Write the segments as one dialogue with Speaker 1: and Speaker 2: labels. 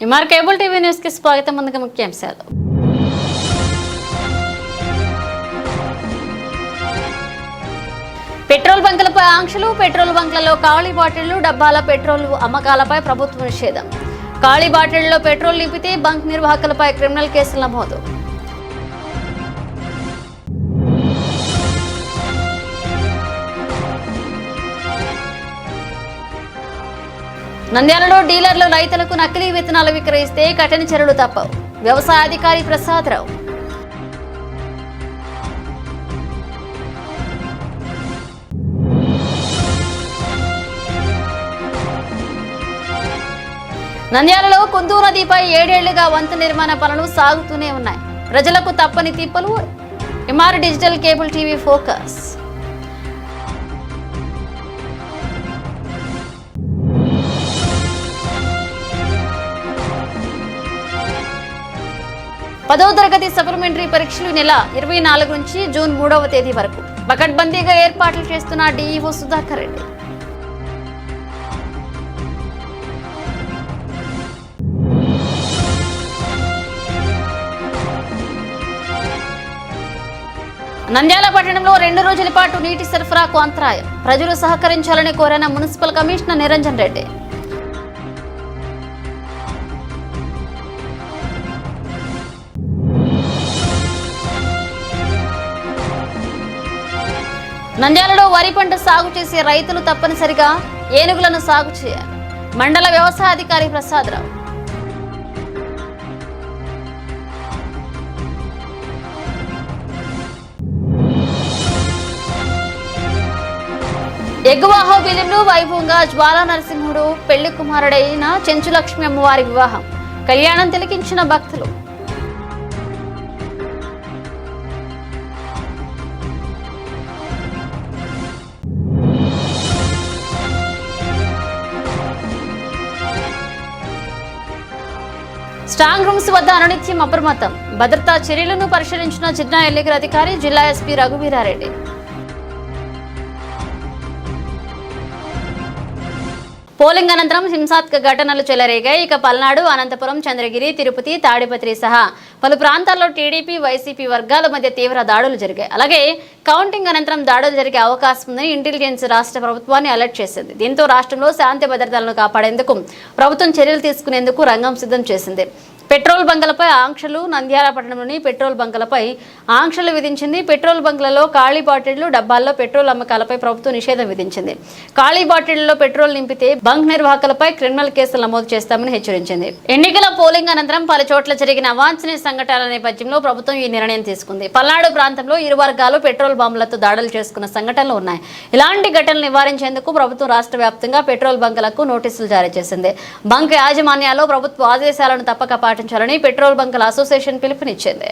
Speaker 1: MR cable TV news కి స్వాగతం. ముందుగా ముఖ్యాంశాలు. పెట్రోల్ బంకులపై ఆంక్షలు. పెట్రోల్ బంకులలో ఖాళీ బాటిళ్లు, డబ్బాల పెట్రోల్ అమ్మకాలపై ప్రభుత్వ నిషేధం. ఖాళీ బాటిళ్లలో పెట్రోల్ నింపితే బంక్ నిర్వాహకులపై క్రిమినల్ కేసులు నమోదు. నంద్యాలలో డీలర్లు రైతులకు నకిలీ విత్తనాలు విక్రయిస్తే కఠిన చర్యలు తప్పవు. వ్యవసాయ అధికారి ప్రసాదరావు. నంద్యాలలో కుందూ నదిపై 7 ఏళ్లుగా వంతెన నిర్మాణ పనులు సాగుతూనే ఉన్నాయి. ప్రజలకు తప్పని తిప్పలు. M R digital cable TV focus. పదవ తరగతి సప్లిమెంటరీ పరీక్షలు నెల 24 నుంచి జూన్ 3వ తేదీ వరకు పకడ్బందీగా ఏర్పాట్లు చేస్తున్న డీఈఓ సుధాకర్ రెడ్డి. నంద్యాల పట్టణంలో 2 రోజుల పాటు నీటి సరఫరాకు అంతరాయం. ప్రజలు సహకరించాలని కోరిన మున్సిపల్ కమిషనర్ నిరంజన్ రెడ్డి. నంద్యాలలో వరి పంట సాగు చేసే రైతులు తప్పనిసరిగా ఏనుగులను సాగు చేయాలి. మండల వ్యవసాయ అధికారి ప్రసాదరావు. ఎగువాహో బిలింలో వైభవంగా జ్వాలా నరసింహుడు పెళ్లి కుమారుడైన చెంచులక్ష్మి అమ్మవారి వివాహం. కళ్యాణం తిలకించిన భక్తులు. స్ట్రాంగ్ రూమ్స్ వద్ద అనునిత్యం అప్రమత్తం. భద్రతా చర్యలను పరిశీలించిన జిల్లా ఎన్నికల అధికారి జిల్లా ఎస్పీ రఘువీరారెడ్డి. పోలింగ్ అనంతరం హింసాత్మక ఘటనలు చెలరేగాయి. ఇక పల్నాడు, అనంతపురం, చంద్రగిరి, తిరుపతి, తాడిపత్రి సహా పలు ప్రాంతాల్లో టీడీపీ, వైసీపీ వర్గాల మధ్య తీవ్ర దాడులు జరిగాయి. అలాగే కౌంటింగ్ అనంతరం దాడులు జరిగే అవకాశం ఉందని ఇంటెలిజెన్స్ రాష్ట్ర ప్రభుత్వాన్ని అలర్ట్ చేసింది. దీంతో రాష్ట్రంలో శాంతి భద్రతలను కాపాడేందుకు ప్రభుత్వం చర్యలు తీసుకునేందుకు రంగం సిద్ధం చేసింది. పెట్రోల్ బంకులపై ఆంక్షలు. నంద్యాల పట్టణంలోని పెట్రోల్ బంకులపై ఆంక్షలు విధించింది. పెట్రోల్ బంకులలో ఖాళీ బాటిళ్లు, డబ్బాల్లో పెట్రోల్ అమ్మకాలపై ప్రభుత్వం నిషేధం విధించింది. ఖాళీ బాటిళ్లలో పెట్రోల్ నింపితే బంక్ నిర్వాహకులపై క్రిమినల్ కేసులు నమోదు చేస్తామని హెచ్చరించింది. ఎన్నికల పోలింగ్ అనంతరం పలు చోట్ల జరిగిన అవాంఛనీయ సంఘటనల నేపథ్యంలో ప్రభుత్వం ఈ నిర్ణయం తీసుకుంది. పల్నాడు ప్రాంతంలో ఇరు వర్గాలు పెట్రోల్ బాంబులతో దాడులు చేసుకున్న సంఘటనలు ఉన్నాయి. ఇలాంటి ఘటనలు నివారించేందుకు ప్రభుత్వం రాష్ట్ర వ్యాప్తంగా పెట్రోల్ బంకులకు నోటీసులు జారీ చేసింది. బంక్ యాజమాన్యాల్లో ప్రభుత్వ ఆదేశాలను తప్పక పాటించాలని పెట్రోల్ బంకుల అసోసియేషన్ పిలుపునిచ్చింది.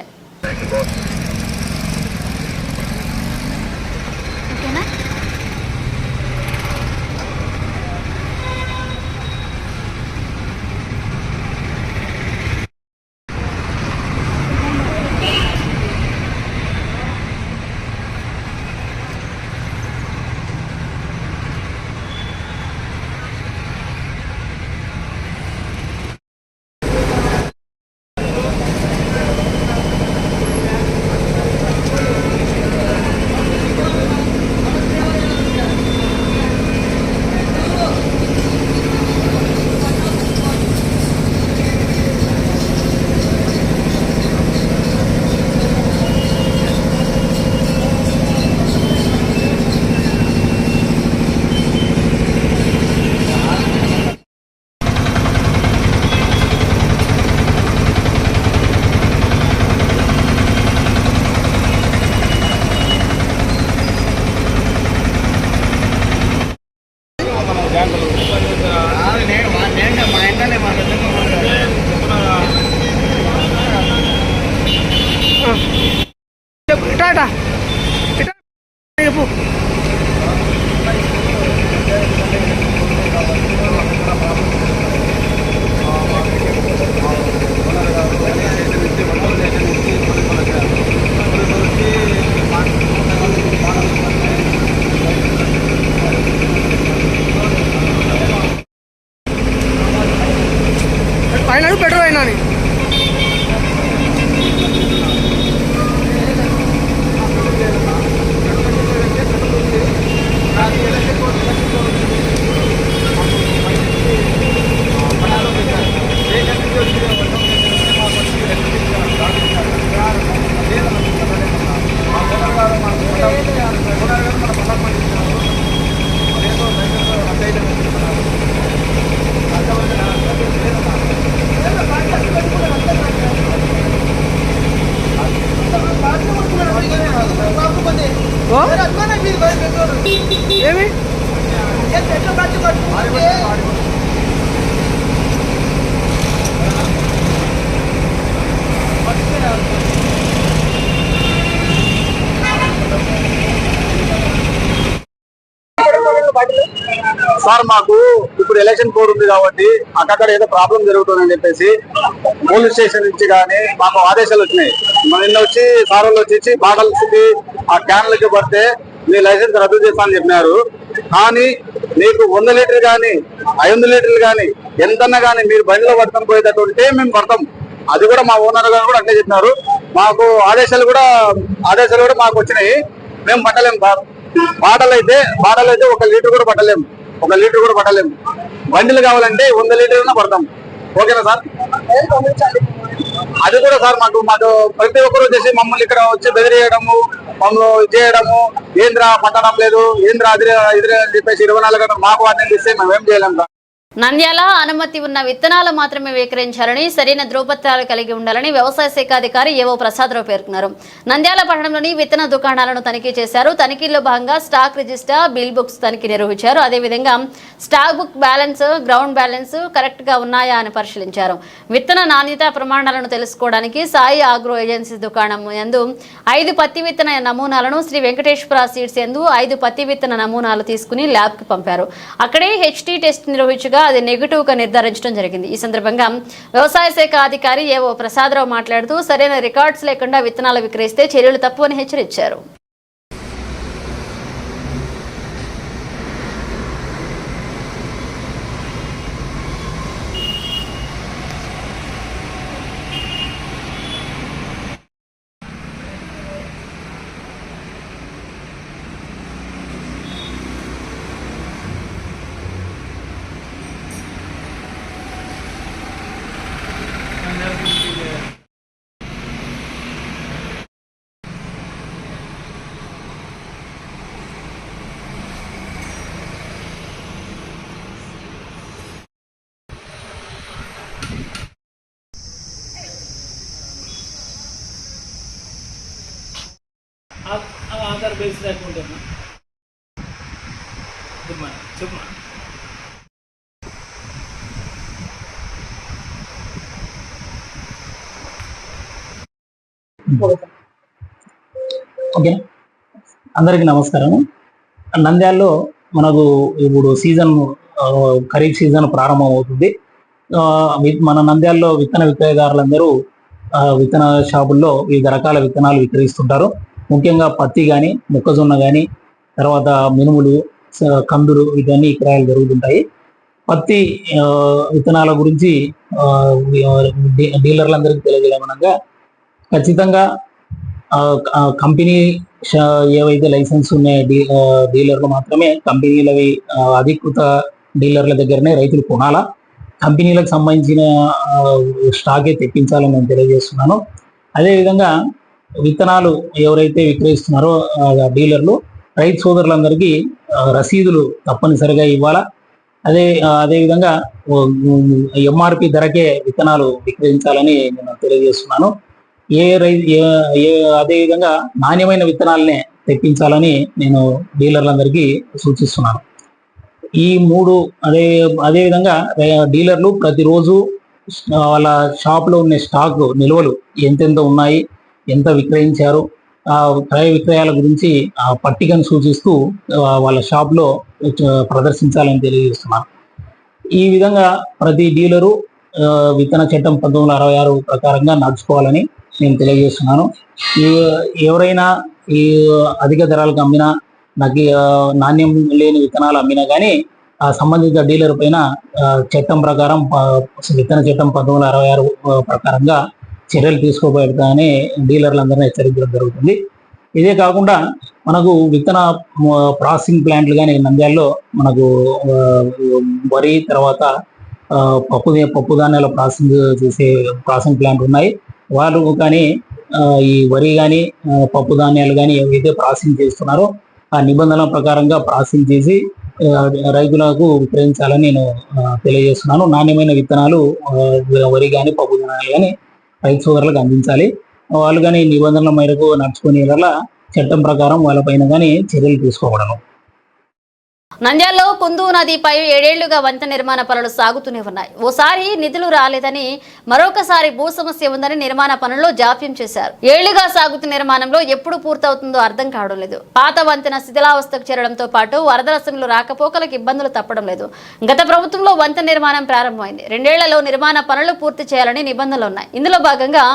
Speaker 2: ఆయన పెట్రోల్ అయినా అని. ఏమి
Speaker 3: సార్ మాకు ఇప్పుడు ఎలక్షన్ కోడ్ ఉంది కాబట్టి అక్కడ ఏదో ప్రాబ్లం జరుగుతుందని చెప్పేసి పోలీస్ స్టేషన్ నుంచి కానీ మాకు ఆదేశాలు వచ్చినాయి. నిన్న వచ్చి సార్ వాళ్ళు వచ్చి బాటల్స్కి ఆ క్యాన్లకి పడితే మీ లైసెన్స్ రద్దు చేస్తానని చెప్పినారు. కానీ మీకు 100 లీటర్లు కానీ 500 లీటర్లు కానీ ఎంతన్నా కానీ మీరు బండిలో పట్టుకొని పోయేటట్టుంటే మేము పడతాం. అది కూడా మా ఓనర్ గారు కూడా అట్లే చెప్పినారు. మాకు ఆదేశాలు కూడా మాకు వచ్చినాయి. మేము పట్టలేము సార్. బాటలు అయితే 1 లీటర్ కూడా పట్టలేము. 1 లీటర్ కూడా పట్టలేము. బండిలు కావాలంటే 100 లీటర్లైనా పడతాం. ఓకేనా సార్? అది కూడా సార్ మాకు ప్రతి ఒక్కరు వచ్చేసి మమ్మల్ని ఇక్కడ వచ్చి బెదిరియడము, మమ్మల్ని చేయడము, ఏంద్రా పట్టడం లేదు, ఏంద్రా అదిరే అని చెప్పేసి 24 గంటలు మాకు వాటిని ఇస్తే మేము ఏం చేయలేము సార్.
Speaker 1: నంద్యాల అనుమతి ఉన్న విత్తనాలు మాత్రమే విక్రయించాలని, సరైన ధ్రువపత్రాలు కలిగి ఉండాలని వ్యవసాయ శాఖ అధికారి ఏవో ప్రసాదరావు పేర్కొన్నారు. నంద్యాల పట్టణంలోని విత్తన దుకాణాలను తనిఖీ చేశారు. తనిఖీల్లో భాగంగా స్టాక్ రిజిస్టర్, బిల్ బుక్స్ తనిఖీ నిర్వహించారు. అదేవిధంగా stock book balance, ground balance correct గా ఉన్నాయా అని పరిశీలించారు. విత్తన నాణ్యత ప్రమాణాలను తెలుసుకోవడానికి సాయి ఆగ్రో ఏజెన్సీ దుకాణం యందు 5 పత్తి విత్తన నమూనాలను, శ్రీ వెంకటేశ్వర సీడ్స్ యందు 5 పత్తి విత్తన నమూనాలు తీసుకుని ల్యాబ్ కి పంపారు. అక్కడే హెచ్టీ టెస్ట్ నిర్వహించగా అది నెగిటివ్ గా నిర్ధారించడం జరిగింది. ఈ సందర్భంగా వ్యవసాయ శాఖ అధికారి ఏవో ప్రసాదరావు మాట్లాడుతూ సరైన రికార్డ్స్ లేకుండా విత్తనాలు విక్రయిస్తే చర్యలు తప్పు అని హెచ్చరించారు.
Speaker 4: ఆధార్ బేస్ లేకుండా చెప్పమా
Speaker 5: ఓకే, అందరికీ నమస్కారం. నంద్యాలలో మనకు ఇప్పుడు సీజన్ ఖరీఫ్ సీజన్ ప్రారంభం అవుతుంది. మన నంద్యాలలో విత్తన విక్రయదారులందరూ విత్తన షాపుల్లో వివిధ రకాల విత్తనాలు విక్రయిస్తుంటారు. ముఖ్యంగా పత్తి కానీ, మొక్కజొన్న కానీ, తర్వాత మినుములు, కందులు ఇవన్నీ విక్రయాలు జరుగుతుంటాయి. పత్తి విత్తనాల గురించి డీలర్లందరికీ తెలియజేయమనగా ఖచ్చితంగా కంపెనీ ఏవైతే లైసెన్స్ ఉన్నాయో డీలర్లు మాత్రమే కంపెనీలవి అధికృత డీలర్ల దగ్గరనే రైతులు కొనాలా. కంపెనీలకు సంబంధించిన స్టాకే తెప్పించాలని నేను తెలియజేస్తున్నాను. అదేవిధంగా విత్తనాలు ఎవరైతే విక్రయిస్తున్నారో డీలర్లు రైతు సోదరులందరికీ రసీదులు తప్పనిసరిగా ఇవ్వాలా. అదేవిధంగా ఎంఆర్పి ధరకే విత్తనాలు విక్రయించాలని నేను తెలియజేస్తున్నాను. అదేవిధంగా నాణ్యమైన విత్తనాలనే తెప్పించాలని నేను డీలర్లందరికీ సూచిస్తున్నాను. ఈ 3 అదేవిధంగా డీలర్లు ప్రతిరోజు వాళ్ళ షాప్లో ఉన్న స్టాక్ నిల్వలు ఎంతెంత ఉన్నాయి, ఎంత విక్రయించారు, క్రయ విక్రయాల గురించి పట్టికను సూచిస్తూ వాళ్ళ షాప్లో ప్రదర్శించాలని తెలియజేస్తున్నాను. ఈ విధంగా ప్రతి డీలరు విత్తన చట్టం 1966 ప్రకారంగా నడుచుకోవాలని నేను తెలియజేస్తున్నాను. ఎవరైనా ఈ అధిక ధరలకు అమ్మినా, నాకు నాణ్యం లేని విత్తనాలు అమ్మినా కానీ ఆ సంబంధిత డీలర్ పైన చట్టం ప్రకారం విత్తన చట్టం 1966 ప్రకారంగా చర్యలు తీసుకోబడతాయని డీలర్లందరినీ హెచ్చరించడం జరుగుతుంది. ఇదే కాకుండా మనకు విత్తన ప్రాసెసింగ్ ప్లాంట్లు కానీ నంద్యాలలో మనకు వరి తర్వాత పప్పు ధాన్యాల ప్రాసెసింగ్ ప్లాంట్ ఉన్నాయి. వాళ్ళు కానీ ఈ వరి కానీ పప్పు ధాన్యాలు కానీ ఏవైతే ప్రాసెసింగ్ చేస్తున్నారో ఆ నిబంధనల ప్రకారంగా ప్రాసెసింగ్ చేసి రైతులకు విక్రయించాలని నేను తెలియజేస్తున్నాను. నాణ్యమైన విత్తనాలు వరి కానీ పప్పు ధాన్యాలు కానీ రైతు సోదరులకు అందించాలి. వాళ్ళు కానీ నిబంధనల మేరకు నడుచుకునే వల్ల చట్టం ప్రకారం వాళ్ళపైన కానీ చర్యలు తీసుకోవడము.
Speaker 1: నంద్యాలలో కుందు నదిపై 7 ఏళ్లుగా వంతెన నిర్మాణ పనులు సాగుతూనే ఉన్నాయి. ఓసారి నిధులు రాలేదని, మరొకసారి భూ సమస్య ఉందని నిర్మాణ పనుల్లో జాప్యం చేశారు. ఏళ్లుగా సాగుతున్న నిర్మాణంలో ఎప్పుడు పూర్తవుతుందో అర్థం కావడం లేదు. పాత వంతెన శిథిలావస్థకు చేరడంతో పాటు వరదల సమయంలో రాకపోకలకు ఇబ్బందులు తప్పడం లేదు. గత ప్రభుత్వంలో వంతెన నిర్మాణం ప్రారంభమైంది. 2 ఏళ్లలో నిర్మాణ పనులు పూర్తి చేయాలని నిబంధనలు ఉన్నాయి. ఇందులో భాగంగా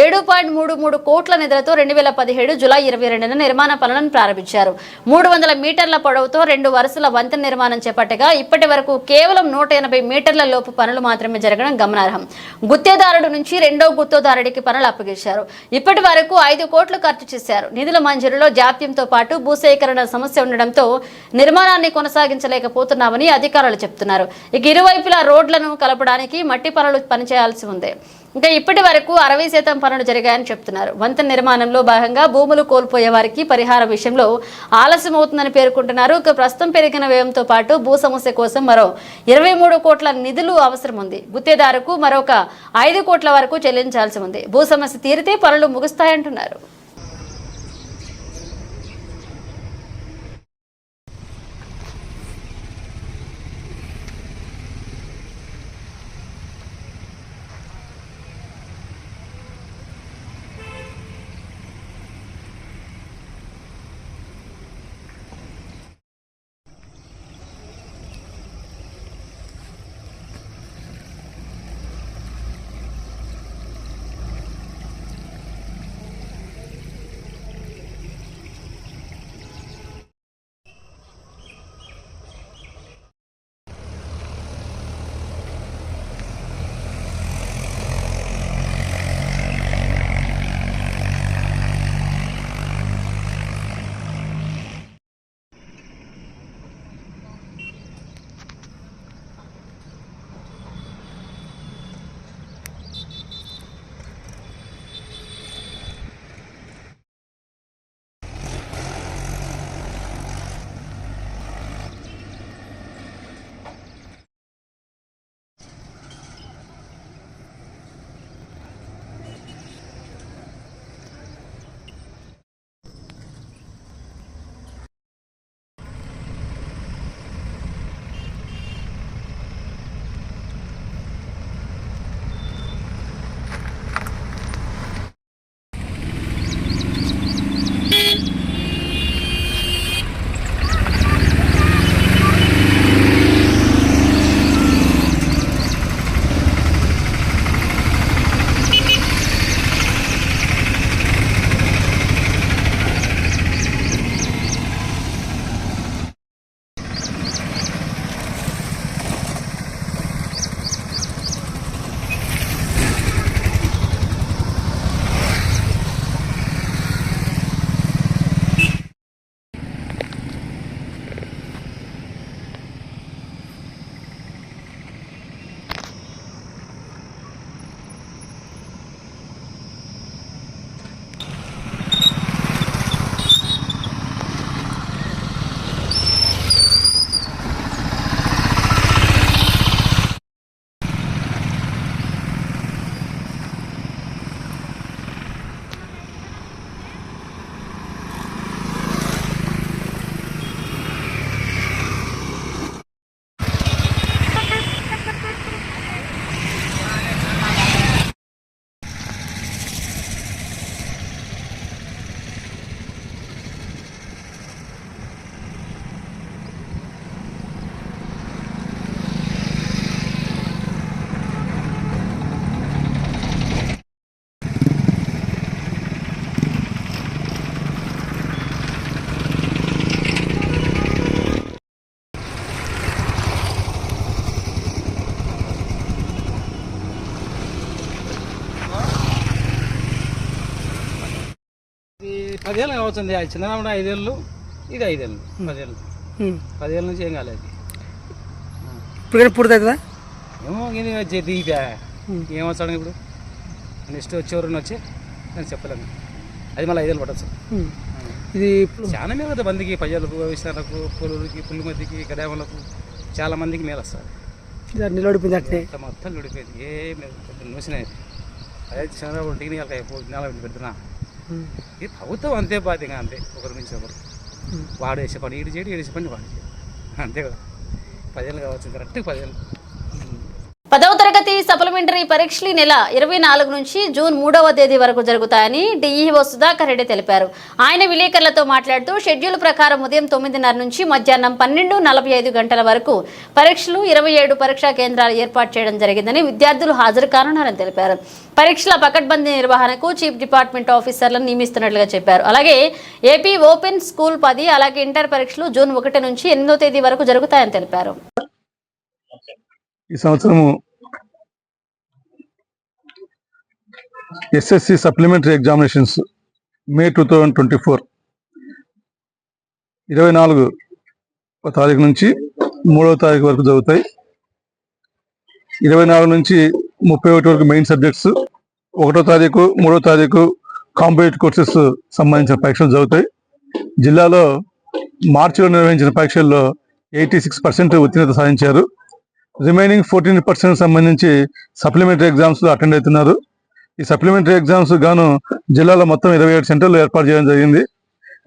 Speaker 1: 7.33 కోట్ల నిధులతో 2017 జూలై 22న నిర్మాణ పనులను ప్రారంభించారు. 300 మీటర్ల పొడవుతో 2 వరుసల వంతెన నిర్మాణం చేపట్టగా ఇప్పటి వరకు కేవలం 180 మీటర్ల లోపు పనులు మాత్రమే జరగడం గమనార్హం. గుత్తేదారుడు నుంచి రెండో గుత్తేదారుడికి పనులు అప్పగించారు. ఇప్పటి వరకు 5 కోట్లు ఖర్చు చేశారు. నిధుల మంజూరులో జాప్యంతో పాటు భూసేకరణ సమస్య ఉండడంతో నిర్మాణాన్ని కొనసాగించలేకపోతున్నామని అధికారులు చెప్తున్నారు. ఇక ఇరువైపులా రోడ్లను కలపడానికి మట్టి పనులు పనిచేయాల్సి ఉంది. ఇంకా ఇప్పటి వరకు 60% పనులు జరిగాయని చెప్తున్నారు. వంతెన నిర్మాణంలో భాగంగా భూములు కోల్పోయే వారికి పరిహారం విషయంలో ఆలస్యం అవుతుందని పేర్కొంటున్నారు. ఇక ప్రస్తుతం పెరిగిన వ్యయంతో పాటు భూ సమస్య కోసం మరో 23 కోట్ల నిధులు అవసరం ఉంది. గుత్తేదారుకు మరొక 5 కోట్ల వరకు చెల్లించాల్సి ఉంది. భూ సమస్య తీరితే పనులు ముగుస్తాయంటున్నారు.
Speaker 2: 10 ఏళ్ళు కావచ్చు. చంద్రబాబు 5 ఏళ్ళు, ఇది 5 ఏళ్ళు, 10 ఏళ్ళు. 10 ఏళ్ళ నుంచి ఏం కాలేదు.
Speaker 6: ఇప్పుడు పూర్తి అవుతుందా?
Speaker 2: ఏమో ఇది ఏమవుతాడు ఇప్పుడు. నెక్స్ట్ వచ్చేవరని వచ్చి నేను చెప్పలేము. అది మళ్ళీ 5 ఏళ్ళు పట్టచ్చు.
Speaker 6: ఇది
Speaker 2: చాలా మేలు కదా మందికి, ప్రజలకు, వ్యవసాయాలకు, పొలులకి, పుల్లిమద్దికి, గదాములకు చాలా మందికి మేలు వస్తుంది.
Speaker 6: నిలబడిపోయింది అట్నే
Speaker 2: మొత్తం నిడిపోయింది. ఏం నూసినాయి. అదే చంద్రబాబు టీని నెల పెడుతున్నా. ఇది ప్రభుత్వం అంతే బాధ్యంగా, అంతే ఒకరి నుంచి ఒకరు. వాడు వేసే పని ఈడు చేయడు, వేసే పని వాడు చేయడు, అంతే కదా. 10 ఏళ్ళు కావచ్చు, కరెక్ట్ 10 ఏళ్ళు.
Speaker 1: 10వ తరగతి సప్లిమెంటరీ పరీక్షలు ఈ నెల 24 నుంచి జూన్ 3వ తేదీ వరకు జరుగుతాయని డిఈఓ సుధాకర్ రెడ్డి తెలిపారు. ఆయన విలేకరులతో మాట్లాడుతూ షెడ్యూల్ ప్రకారం ఉదయం 9:30 నుంచి మధ్యాహ్నం 12:45 గంటల వరకు పరీక్షలు, 27 పరీక్షా కేంద్రాలు ఏర్పాటు చేయడం జరిగిందని, విద్యార్థులు హాజరు కానున్నారని తెలిపారు. పరీక్షల పకడ్బందీ నిర్వహణకు చీఫ్ డిపార్ట్మెంట్ ఆఫీసర్లను నియమిస్తున్నట్లుగా చెప్పారు. అలాగే ఏపీ ఓపెన్ స్కూల్ 10, అలాగే ఇంటర్ పరీక్షలు జూన్ 1 నుంచి 8వ తేదీ వరకు జరుగుతాయని తెలిపారు.
Speaker 7: ఈ సంవత్సరము ఎస్ఎస్సి సప్లిమెంటరీ ఎగ్జామినేషన్స్ మే 2024 24వ తారీఖు నుంచి 3వ తారీఖు వరకు జరుగుతాయి. 24 నుంచి 31 వరకు మెయిన్ సబ్జెక్ట్స్, 1వ తారీఖు 3వ తారీఖు కాంపిటేటివ్ కోర్సెస్ సంబంధించిన పరీక్షలు జరుగుతాయి. జిల్లాలో మార్చిలో నిర్వహించిన పరీక్షల్లో 86% ఉత్తీర్ణత సాధించారు. రిమైనింగ్ 14% సంబంధించి సప్లిమెంటరీ ఎగ్జామ్స్ అటెండ్ అవుతున్నారు. ఈ సప్లిమెంటరీ ఎగ్జామ్స్ గాను జిల్లాలో మొత్తం 27 సెంటర్లు ఏర్పాటు చేయడం జరిగింది.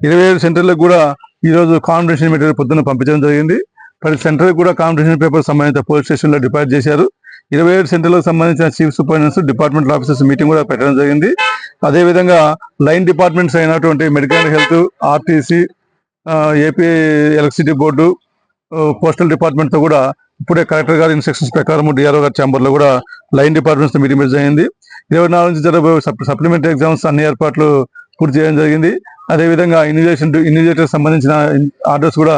Speaker 7: 27 సెంటర్లకు కూడా ఈరోజు కాంపిటీషన్ మెటీరియల్ పొద్దున్న పంపించడం జరిగింది. ప్రతి సెంటర్కి కూడా కాంపిటీషన్ పేపర్ సంబంధిత పోలీస్ స్టేషన్లో డిపాజిట్ చేశారు. 27 సెంటర్లకు సంబంధించిన chief superintendents, departmental officers meeting కూడా పెట్టడం జరిగింది. అదేవిధంగా లైన్ డిపార్ట్మెంట్స్ అయినటువంటి medical health, RTC, AP electricity board, postal డిపార్ట్మెంట్తో కూడా ఇప్పుడే కలెక్టర్ గారి ఇన్స్ట్రక్షన్స్ ప్రకారం డిఆర్ఓ గారి ఛాంబర్లో కూడా లైన్ డిపార్ట్మెంట్స్ మీటింగ్ జరిగింది. 24 నుంచి జరగబోయే సప్లిమెంటరీ ఎగ్జామ్స్ అన్ని ఏర్పాట్లు పూర్తి చేయడం జరిగింది. అదేవిధంగా ఇన్విజిలేటర్ సంబంధించిన ఆర్డర్స్ కూడా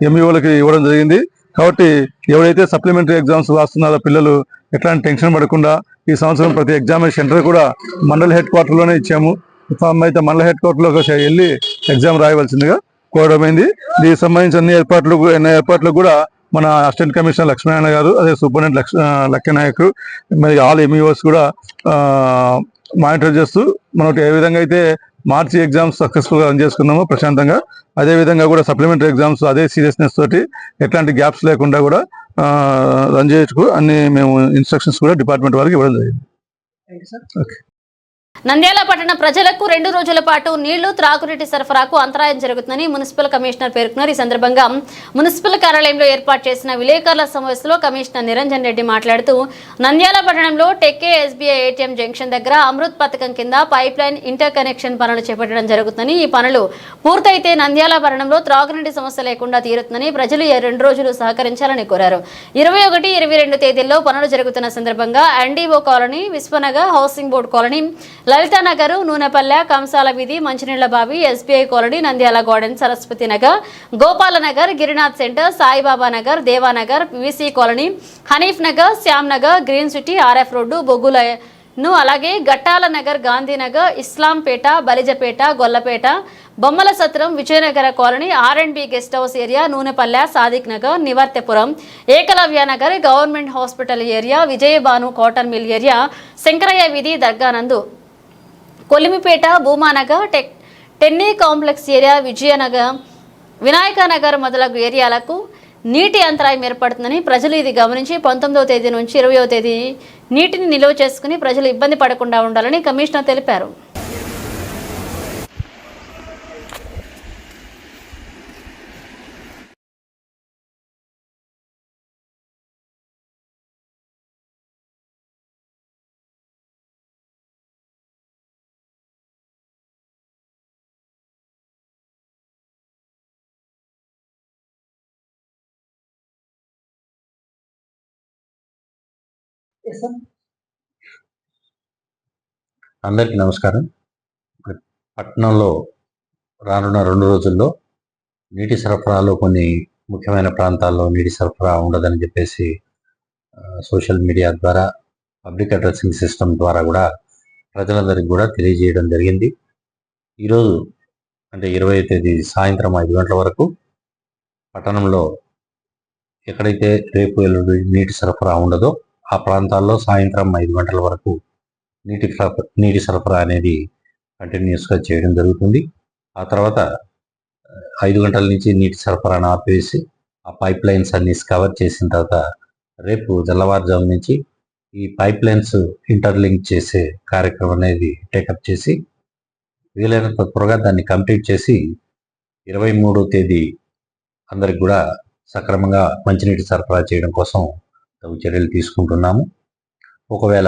Speaker 7: ఎంఈఓలకి ఇవ్వడం జరిగింది. కాబట్టి ఎవరైతే సప్లిమెంటరీ ఎగ్జామ్స్ రాస్తున్నారో పిల్లలు ఎట్లాంటి టెన్షన్ పడకుండా ఈ సంవత్సరం ప్రతి ఎగ్జామినేషన్ సెంటర్ కూడా మండల హెడ్ క్వార్టర్లోనే ఇచ్చాము. అయితే మండల హెడ్ క్వార్టర్లోకి వెళ్ళి ఎగ్జామ్ రాయవలసిందిగా కోరడమైంది. దీనికి సంబంధించిన అన్ని ఏర్పాట్లు కూడా మన అసిస్టెంట్ కమిషనర్ లక్ష్మీనారాయణ గారు, అదే సూపరింటెండెంట్ లక్కనాయక్, మరి ఆల్ ఎంఈఓస్ కూడా మానిటర్ చేస్తూ మనం ఏ విధంగా అయితే మార్చి ఎగ్జామ్స్ సక్సెస్ఫుల్గా రన్ చేసుకున్నామో ప్రశాంతంగా, అదేవిధంగా కూడా సప్లిమెంటరీ ఎగ్జామ్స్ అదే సీరియస్నెస్ తోటి ఎట్లాంటి గ్యాప్స్ లేకుండా కూడా రన్ చేయొచ్చు అన్ని మేము ఇన్స్ట్రక్షన్స్ కూడా డిపార్ట్మెంట్ వారికి ఇవ్వడం జరిగింది. ఓకే.
Speaker 1: నంద్యాల పట్టణ ప్రజలకు 2 రోజుల పాటు నీళ్లు, త్రాగునీటి సరఫరాకు అంతరాయం జరుగుతుందని మున్సిపల్ కమిషనర్ పేర్కొన్నారు. ఈ సందర్భంగా మున్సిపల్ కార్యాలయంలో ఏర్పాటు చేసిన విలేకరుల సమావేశంలో కమిషనర్ నిరంజన్ రెడ్డి మాట్లాడుతూ నంద్యాల పట్టణంలో టెక్కే ఎస్బీఐ ఏటీఎం జంక్షన్ దగ్గర అమృత్ పథకం కింద పైప్ లైన్ ఇంటర్ కనెక్షన్ పనులు చేపట్టడం జరుగుతుందని, ఈ పనులు పూర్తయితే నంద్యాల పట్టణంలో త్రాగునీటి సమస్య లేకుండా తీరుతుందని, ప్రజలు 2 రోజులు సహకరించాలని కోరారు. 21, 22 తేదీల్లో పనులు జరుగుతున్న సందర్భంగా NDO colony, Vishwanagar, housing board colony, Lalithanagar, Nunepalle, కంసాల వీధి, మంచినీళ్ల బావి, SBI colony, Nandyal garden, Saraswathi Nagar, Gopalanagar, Girinath centre, Saibaba Nagar, Devanagar, VC colony, Hanif Nagar, Shyam Nagar, green city, RF road, బొగ్గులను, అలాగే Gattala Nagar, Gandhinagar, Islampeta, Balijapeta, Gollapeta, Bommala Satram, Vijayanagara colony, R and B guest house area, Nunepalle, Sadiq Nagar, Nivarthepuram, Ekalavya Nagar, government hospital area, Vijayabanu cotton mill area, Shankaraiah వీధి, దర్గానందు, కొలిమిపేట, భూమానగర్, టెన్నీ కాంప్లెక్స్ ఏరియా, విజయనగర్, వినాయకనగర్ మొదలగు ఏరియాలకు నీటి అంతరాయం ఏర్పడుతుందని, ప్రజలు ఇది గమనించి 19వ తేదీ నుంచి 20వ తేదీ నీటిని నిల్వ చేసుకుని ప్రజలు ఇబ్బంది పడకుండా ఉండాలని కమిషనర్ తెలిపారు.
Speaker 8: అందరికీ నమస్కారం. పట్టణంలో రానున్న 2 రోజుల్లో నీటి సరఫరాలో కొన్ని ముఖ్యమైన ప్రాంతాల్లో నీటి సరఫరా ఉండదని చెప్పేసి సోషల్ మీడియా ద్వారా, పబ్లిక్ అడ్రసింగ్ సిస్టమ్ ద్వారా కూడా ప్రజలందరికీ కూడా తెలియజేయడం జరిగింది. ఈరోజు అంటే 20వ తేదీ సాయంత్రం 5 గంటల వరకు పట్టణంలో ఎక్కడైతే రేపు ఎల్లుండి నీటి సరఫరా ఉండదో ఆ ప్రాంతాల్లో సాయంత్రం 5 గంటల వరకు నీటి సరఫరా అనేది కంటిన్యూస్గా చేయడం జరుగుతుంది. ఆ తర్వాత 5 గంటల నుంచి నీటి సరఫరాను ఆపేసి ఆ పైప్ లైన్స్ అన్ని కవర్ చేసిన తర్వాత రేపు తెల్లవారుజాము నుంచి ఈ పైప్ లైన్స్ ఇంటర్లింక్ చేసే కార్యక్రమం అనేది టేకప్ చేసి వీలైనంత త్వరగా దాన్ని కంప్లీట్ చేసి 23వ తేదీ అందరికి కూడా సక్రమంగా మంచినీటి సరఫరా చేయడం కోసం తగు చర్యలు తీసుకుంటున్నాము. ఒకవేళ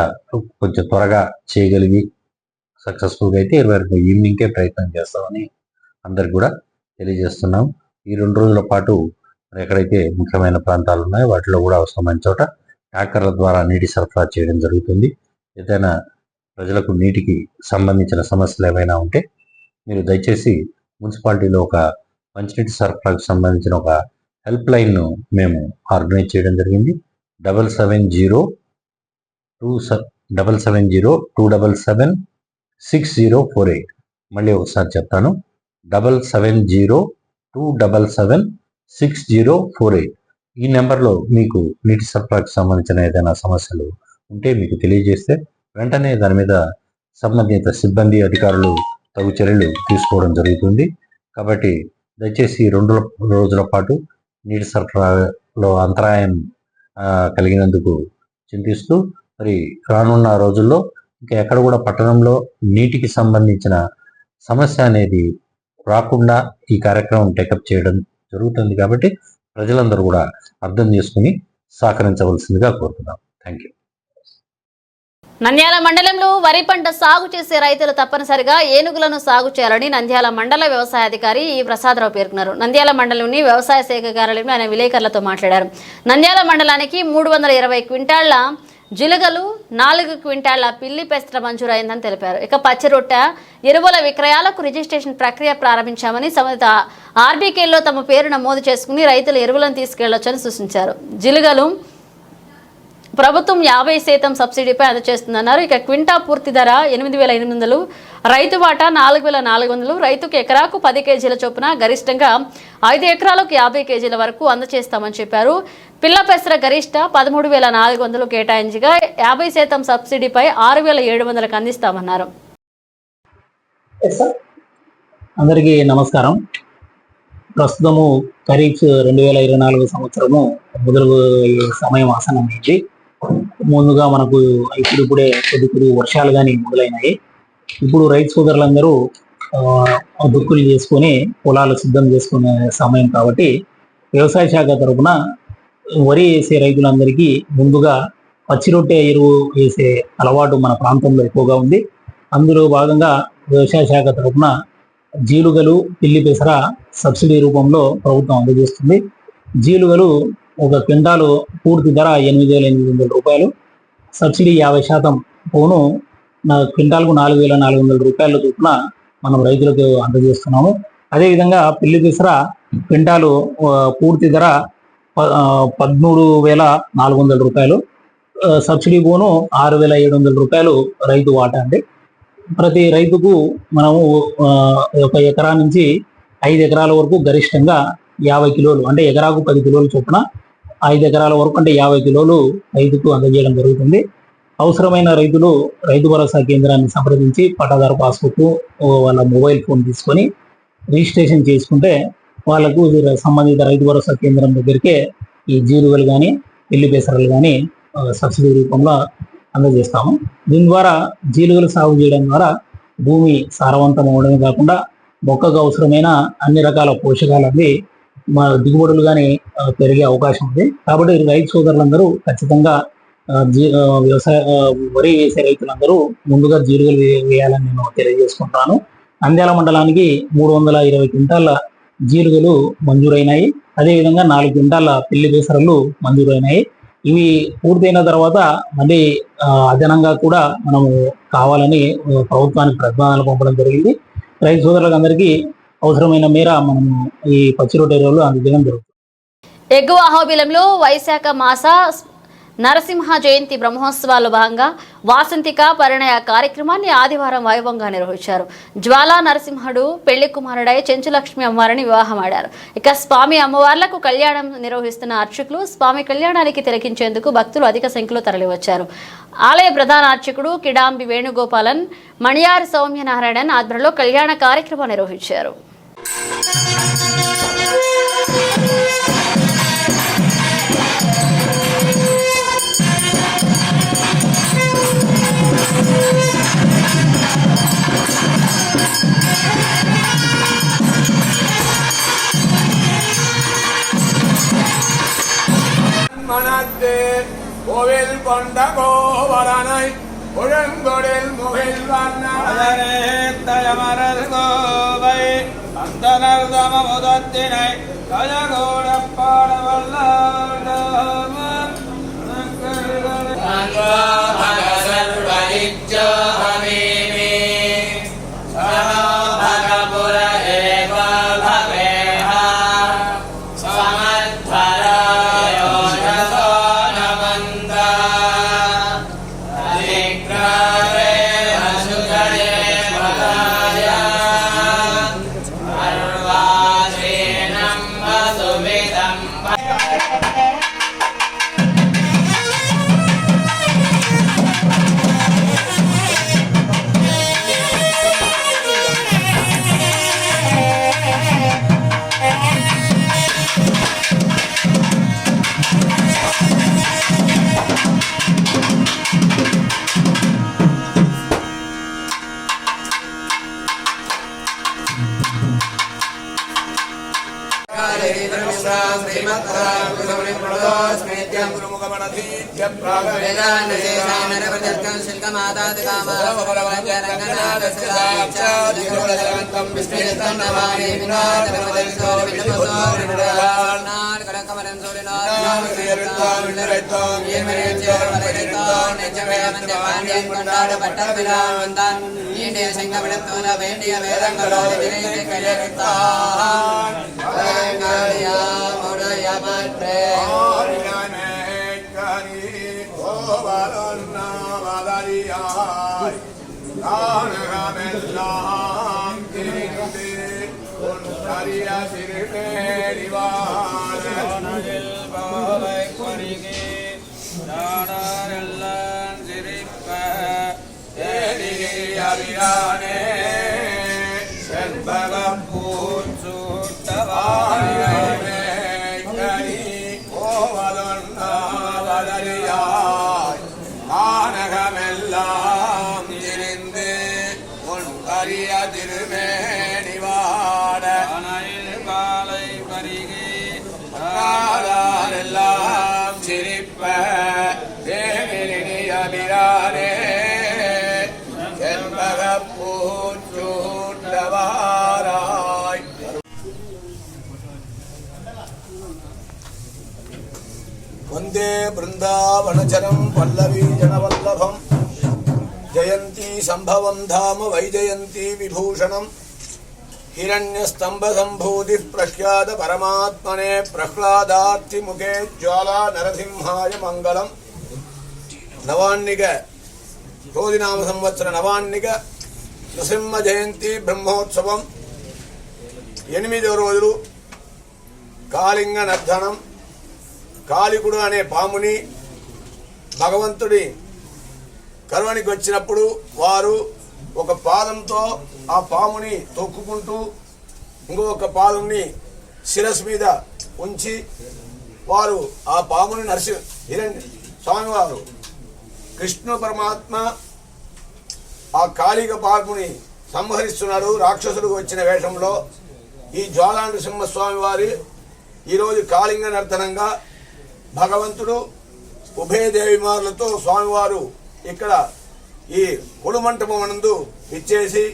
Speaker 8: కొంచెం త్వరగా చేయగలిగి సక్సెస్ఫుల్గా అయితే 22 ఈవినింగ్కే ప్రయత్నం చేస్తామని అందరికి కూడా తెలియజేస్తున్నాం. ఈ 2 రోజుల పాటు ఎక్కడైతే ముఖ్యమైన ప్రాంతాలు ఉన్నాయో వాటిలో కూడా అవసరమైన చోట ట్యాంకర్ల ద్వారా నీటి సరఫరా చేయడం జరుగుతుంది. ఏదైనా ప్రజలకు నీటికి సంబంధించిన సమస్యలు ఏమైనా ఉంటే మీరు దయచేసి మున్సిపాలిటీలో ఒక మంచినీటి సరఫరాకు సంబంధించిన ఒక హెల్ప్ లైన్ను మేము ఆర్గనైజ్ చేయడం జరిగింది. 770-277-6048. మళ్ళీ ఒకసారి చెప్తాను, 770-277-6048. ఈ నెంబర్లో మీకు నీటి సరఫరాకు సంబంధించిన ఏదైనా సమస్యలు ఉంటే మీకు తెలియజేస్తే వెంటనే దాని మీద సంబంధిత సిబ్బంది అధికారులు తగు చర్యలు తీసుకోవడం జరుగుతుంది. కాబట్టి దయచేసి 2 రోజుల పాటు నీటి సరఫరాలో అంతరాయం కలిగినందుకు చింతిస్తూ మరి రానున్న రోజుల్లో ఇంకా ఎక్కడ కూడా పట్టణంలో నీటికి సంబంధించిన సమస్య అనేది రాకుండా ఈ కార్యక్రమం టేకప్ చేయడం జరుగుతుంది. కాబట్టి ప్రజలందరూ కూడా అర్థం చేసుకుని సహకరించవలసిందిగా కోరుతున్నాం. Thank you.
Speaker 1: నంద్యాల మండలంలో వరి పంట సాగు చేసే రైతులు తప్పనిసరిగా ఏనుగులను సాగు చేయాలని నంద్యాల మండల వ్యవసాయ అధికారి ఈ ప్రసాదరావు పేర్కొన్నారు. నంద్యాల మండలంలోని వ్యవసాయ శాఖ కార్యాలయంలో ఆయన విలేకరులతో మాట్లాడారు. నంద్యాల మండలానికి 320 క్వింటాళ్ల జిలుగలు, 4 క్వింటాళ్ల పిల్లి పెస్త్ర మంజూరైందని తెలిపారు. ఇక పచ్చిరొట్ట ఎరువుల విక్రయాలకు రిజిస్ట్రేషన్ ప్రక్రియ ప్రారంభించామని సంబంధిత ఆర్బీకేలో తమ పేరు నమోదు చేసుకుని రైతులు ఎరువులను తీసుకెళ్లొచ్చని సూచించారు. జిలుగలు ప్రభుత్వం 50% సబ్సిడీపై అందజేస్తుందన్నారు. ఇక క్వింటా పూర్తి ధర 8,800, రైతు వాటా 4,400, రైతుకు ఎకరాకు 10 కేజీల చొప్పున గరిష్టంగా 5 ఎకరాలకు 50 కేజీల వరకు అందజేస్తామని చెప్పారు. పిల్ల పెసర గరిష్ట 13,400 కేటాయించగా 50% సబ్సిడీపై 6,700కు అందిస్తామన్నారు.
Speaker 5: అందరికీ నమస్కారం. ప్రస్తుతము ఖరీఫ్ 2024 సంవత్సరము మొదలు సమయం ఆసన్నమైంది. ముందుగా మనకు ఇప్పుడిప్పుడే కొద్ది వర్షాలు కానీ మొదలైనాయి. ఇప్పుడు రైతు సోదరులందరూ దుక్కులు చేసుకొని పొలాలు సిద్ధం చేసుకునే సమయం కాబట్టి వ్యవసాయ శాఖ తరఫున వరి వేసే రైతులందరికీ ముందుగా పచ్చిరొట్టె ఎరువు వేసే అలవాటు మన ప్రాంతంలో ఎక్కువగా ఉంది. అందులో భాగంగా వ్యవసాయ శాఖ తరఫున జీలుగలు, పిల్లి పెసర సబ్సిడీ రూపంలో ప్రభుత్వం అందజేస్తుంది. జీలుగలు ఒక క్వింటాలు పూర్తి ధర 8,800 రూపాయలు, సబ్సిడీ 50% పోను క్వింటాల్కు 4,400 రూపాయల చొప్పున మనం రైతులకు అందజేస్తున్నాము. అదేవిధంగా పిల్లి పెసర క్వింటాలు పూర్తి ధర 13,400 రూపాయలు, సబ్సిడీ పోను 6,700 రూపాయలు రైతు వాటా అండి. ప్రతి రైతుకు మనము 1 ఎకరా నుంచి 5 ఎకరాల వరకు గరిష్టంగా 50 కిలోలు అంటే ఎకరాకు 10 కిలోలు చొప్పున 5 ఎకరాల వరకు అంటే 50 కిలోలు రైతుకు అందజేయడం జరుగుతుంది. అవసరమైన రైతులు రైతు భరోసా కేంద్రాన్ని సంప్రదించి పట్టాదారు పాస్బుక్, వాళ్ళ మొబైల్ ఫోన్ తీసుకొని రిజిస్ట్రేషన్ చేసుకుంటే వాళ్ళకు సంబంధిత రైతు భరోసా కేంద్రం దగ్గరికే ఈ జీలుగలు కానీ పిల్లి పెసరలు కానీ సబ్సిడీ రూపంలో అందజేస్తాము. దీని ద్వారా జీలుగలు సాగు చేయడం ద్వారా భూమి సారవంతం అవడమే కాకుండా మొక్కకు అవసరమైన అన్ని రకాల పోషకాలన్నీ మా దిగుబడులు కానీ పెరిగే అవకాశం ఉంది. కాబట్టి రైతు సోదరులందరూ ఖచ్చితంగా వరి వేసే రైతులందరూ ముందుగా జీలుగలు వేయాలని నేను తెలియజేసుకుంటాను. నంద్యాల మండలానికి 320 క్వింటాల జీలుగలు మంజూరైనాయి. అదేవిధంగా 4 క్వింటాల పిల్లి పెసరలు మంజూరైనాయి. ఇవి పూర్తయిన తర్వాత మళ్ళీ అదనంగా కూడా మనము కావాలని ప్రభుత్వానికి ప్రతిపాదనలు పంపడం జరిగింది. రైతు సోదరులకు అందరికీ అవసరమైన మేర మనము ఈ పచ్చిరొట్టె ఎరువులు అందజేయడం జరుగుతుంది.
Speaker 1: ఎగువ అహోబిలంలో వైశాఖ మాస నరసింహ జయంతి బ్రహ్మోత్సవాల్లో భాగంగా వాసంతిక పరిణయ కార్యక్రమాన్ని ఆదివారం వైభవంగా నిర్వహించారు. జ్వాలా నరసింహుడు పెళ్లి కుమారుడై చెంచులక్ష్మి అమ్మవారిని వివాహమాడారు. ఇక స్వామి అమ్మవార్లకు కళ్యాణం నిర్వహిస్తున్న అర్చకులు స్వామి కళ్యాణానికి తిలకించేందుకు భక్తులు అధిక సంఖ్యలో తరలివచ్చారు. ఆలయ ప్రధాన అర్చకుడు కిడాంబి వేణుగోపాలన్, మణియార్ సౌమ్యనారాయణన్ ఆధ్వర్యంలో కళ్యాణ కార్యక్రమం నిర్వహించారు.
Speaker 9: மனத்தே கோவில் கொண்ட கோவலனை ஒழுங்கொடில் முகில் வண்ணே தயமரல் கோவை அந்தனர் தம முதத்தினை கஜகோட பாடவல்ல
Speaker 10: वंदे बृंदावनचरं पल्लवी जनवल्लभं जयंती संभवं धाम वैजयंती विभूषणं हिरण्यस्तंभसंभूति प्रख्यात परमात्मने प्रह्लादार्ति मुखे ज्वाला नरसिंहाय मंगलम नवान्निक क्रोधिनाम संवत्सर नवान्निक नृसिंह जयंती ब्रह्मोत्सवं 8వ రోజు కాళింగ నర్ధనం కాళికుడు అనే పాముని భగవంతుడి కర్వనికి వచ్చినప్పుడు వారు ఒక పాదంతో ఆ పాముని తొక్కుకుంటూ ఇంకొక పాదంని శిరస్సు మీద ఉంచి వారు ఆ పాముని స్వామివారు కృష్ణ పరమాత్మ ఆ కాళిక పాముని సంహరిస్తున్నాడు రాక్షసుడికి వచ్చిన వేషంలో. ఈ జ్వాలా నృసింహస్వామి వారి ఈరోజు కాళింగ నర్తనంగా భగవంతుడు ఉభయదేవిమారులతో స్వామివారు ఇక్కడ ఈ కుడుమంటపమునందు ఇచ్చేసి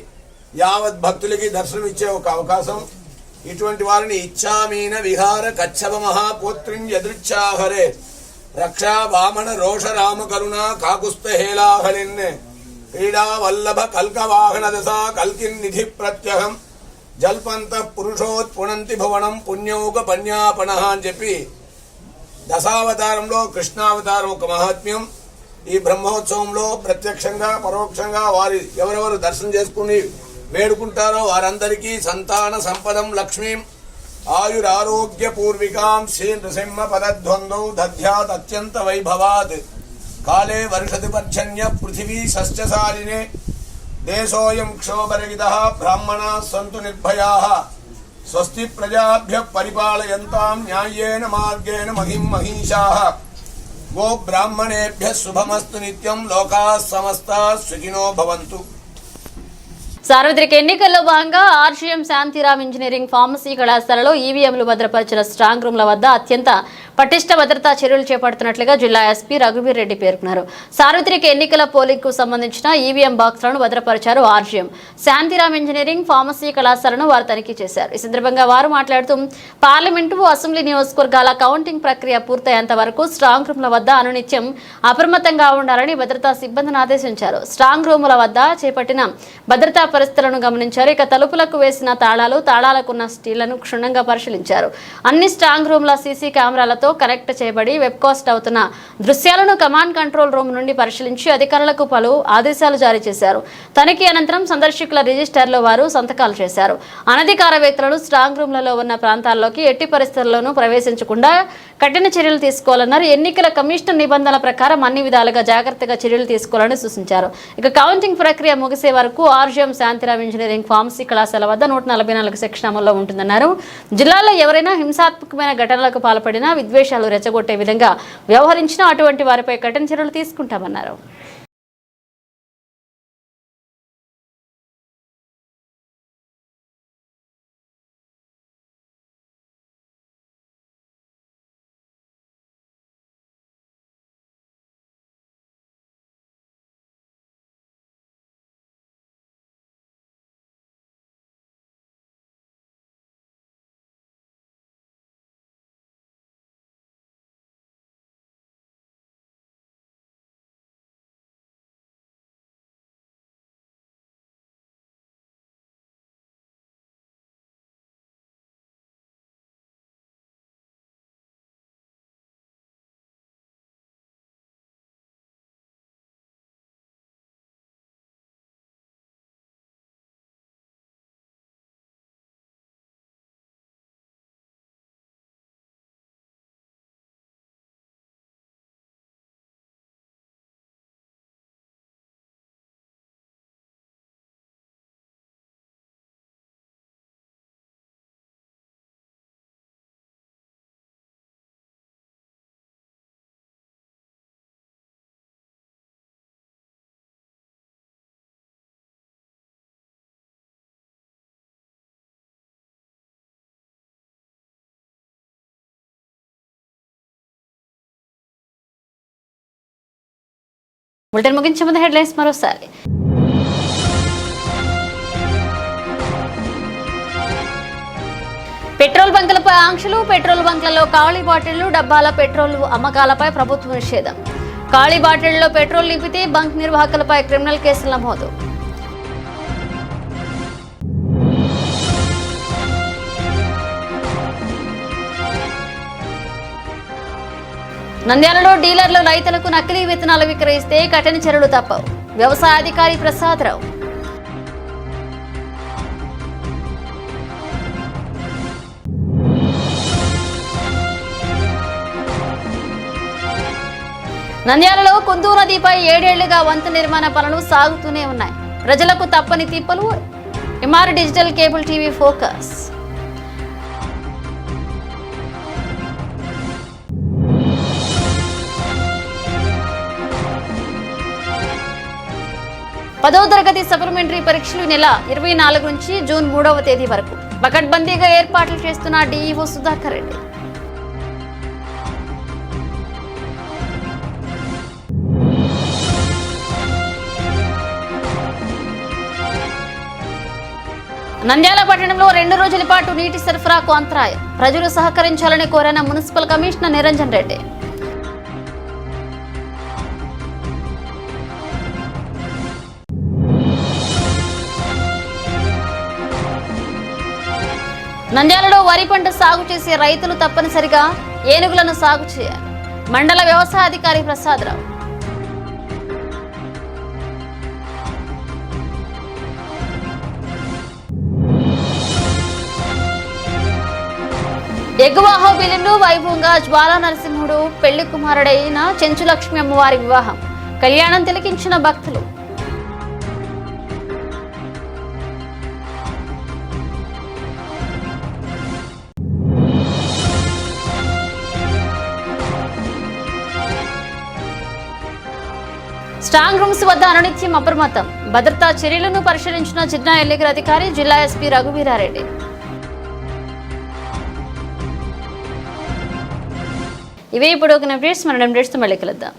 Speaker 10: యావత్ భక్తులకి దర్శనం ఇచ్చే ఒక అవకాశం. ఇటువంటి వారిని ఇచ్చామీన విహార కచ్చవ మహాపోత్రిం యదృచ్ఛాహరే రక్షా వామన రోష రామ కరుణ కాకుస్థ హేలాహలిన్ క్రీడా వల్లభ కల్కవాహన దశా కల్కిన్ నిధి ప్రత్యహం జల్పంత పురుషోత్పుణంతి భువనం పుణ్యోగ పన్యాపణ అని చెప్పి దశావతారంలో కృష్ణావతారం ఒక మహాత్మ్యం. ఈ బ్రహ్మోత్సవంలో ప్రత్యక్షంగా పరోక్షంగా వారి ఎవరెవరు దర్శనం చేసుకుని వేడుకుంటారో వారందరికీ సంతాన సంపదం లక్ష్మీం ఆయురారోగ్య పూర్వికాం శ్రీ నృసింహ పదద్వందౌ దధ్యాత్ అత్యంత వైభవాత్ కాలే వర్షతి పర్జన్య పృథివీ సస్యశాలినే దేశోయం క్షోభరహితః బ్రాహ్మణాః సంతు నిర్భయాః స్వస్తి ప్రజాభ్యః పరిపాలయంతాం న్యాయేన మార్గేణ మహిం మహిషాః గో బ్రాహ్మణేభ్యః శుభమస్తు నిత్యం లోకాః సమస్తాః సుఖినో భవంతు.
Speaker 1: సార్వత్రిక ఎన్నికల్లో భాగంగా ఆర్షిఎం శాంతిరామ్ ఇంజనీరింగ్ ఫార్మసీ కళాశాలలో ఈవీఎంలు భద్రపరిచిన స్ట్రాంగ్ రూమ్ల వద్ద అత్యంత పటిష్ట భద్రతా చర్యలు చేపడుతున్నట్లుగా జిల్లా ఎస్పీ రఘువీర్ రెడ్డి పేర్కొన్నారు. సార్వత్రిక ఎన్నికల పోలింగ్ కు సంబంధించిన ఈవీఎం బాక్స్లను భద్రపరిచారు ఆర్షిఎం శాంతిరామ్ ఇంజనీరింగ్ ఫార్మసీ కళాశాలను వారు తనిఖీ చేశారు. ఈ సందర్భంగా వారు మాట్లాడుతూ పార్లమెంటు అసెంబ్లీ నియోజకవర్గాల కౌంటింగ్ ప్రక్రియ పూర్తయ్యేంత వరకు స్ట్రాంగ్ రూమ్ల వద్ద అనునిత్యం అప్రమత్తంగా ఉండాలని భద్రతా సిబ్బందిని ఆదేశించారు. స్ట్రాంగ్ రూముల వద్ద చేపట్టిన భద్రతా పరిస్థితులను గమనించారు. ఇక తలుపులకు వేసిన తాళాలకున్న స్టీళ్లను క్షుణ్ణంగా పరిశీలించారు. అన్ని స్ట్రాంగ్ రూమ్ల సీసీ కెమెరాలతో కనెక్ట్ చేయబడి వెబ్కాస్ట్ అవుతున్న దృశ్యాలను కమాండ్ కంట్రోల్ రూమ్ నుండి పరిశీలించి అధికారులకు పలు ఆదేశాలు జారీ చేశారు. తనిఖీ అనంతరం సందర్శకుల రిజిస్టర్లో వారు సంతకాలు చేశారు. అనధికార వ్యక్తులను స్ట్రాంగ్ రూమ్లలో ఉన్న ప్రాంతాల్లోకి ఎట్టి పరిస్థితుల్లోనూ ప్రవేశించకుండా కఠిన చర్యలు తీసుకోవాలన్నారు. ఎన్నికల కమిషన్ నిబంధనల ప్రకారం అన్ని విధాలుగా జాగ్రత్తగా చర్యలు తీసుకోవాలని సూచించారు. ఇక కౌంటింగ్ ప్రక్రియ ముగిసే వరకు ఆర్షిఎం శాంతిరామ్ ఇంజనీరింగ్ ఫార్మసీ కళాశాల వద్ద 144 సెక్షన్ అమల్లో ఉంటుందన్నారు. జిల్లాలో ఎవరైనా హింసాత్మకమైన ఘటనలకు పాల్పడినా విద్వేషాలు రెచ్చగొట్టే విధంగా వ్యవహరించినా అటువంటి వారిపై కఠిన చర్యలు తీసుకుంటామన్నారు. బులెటిన్ ముగించే ముందు హెడ్లైన్స్ మరోసారి. పెట్రోల్ బంకులపై ఆంక్షలు. పెట్రోల్ బంకులలో ఖాళీ బాటిళ్లు డబ్బాల పెట్రోల్ అమ్మకాలపై ప్రభుత్వం నిషేధం. ఖాళీ బాటిళ్లలో పెట్రోల్ నింపితే బంక్ నిర్వాహకులపై క్రిమినల్ కేసులు నమోదు. నంద్యాలలో డీలర్లు రైతులకు నకిలీ విత్తనాలు విక్రయిస్తే కఠిన చర్యలు తప్పవు. వ్యవసాయ అధికారి ప్రసాదరావు. నంద్యాలలో కుందూ నదిపై 7 ఏళ్లుగా వంతెన నిర్మాణ పనులు సాగుతూనే ఉన్నాయి. ప్రజలకు తప్పని తిప్పలు. M R digital cable TV focus. పదవ తరగతి సప్లిమెంటరీ పరీక్షలు నెల 24 నుంచి జూన్ 3వ తేదీ వరకు పకడ్బందీగా ఏర్పాట్లు చేస్తున్న డీఈఓ సుధాకర్ రెడ్డి. నంద్యాల పట్టణంలో 2 రోజుల పాటు నీటి సరఫరాకు అంతరాయం. ప్రజలు సహకరించాలని కోరిన మున్సిపల్ కమిషనర్ నిరంజన్ రెడ్డి. నంద్యాలలో వరి పంట సాగు చేసే రైతులు తప్పనిసరిగా ఏనుగులను సాగు చేయాలి. మండల వ్యవసాయాధికారి ప్రసాదరావు. ఎగువాహోబిలిలో వైభవంగా జ్వాలా నరసింహుడు పెళ్లి కుమారుడైన చెంచులక్ష్మి అమ్మవారి వివాహం. కళ్యాణం తిలకించిన భక్తులు. స్ట్రాంగ్ రూమ్స్ వద్ద అనునిత్యం అప్రమత్తం. భద్రతా చర్యలను పరిశీలించిన జిల్లా ఎన్నికల అధికారి జిల్లా ఎస్పీ రఘువీరారెడ్డి. ఇవే ఇప్పుడు ఒక అప్డేట్స్. మన అప్డేట్స్తో మళ్ళీ కలుద్దాం.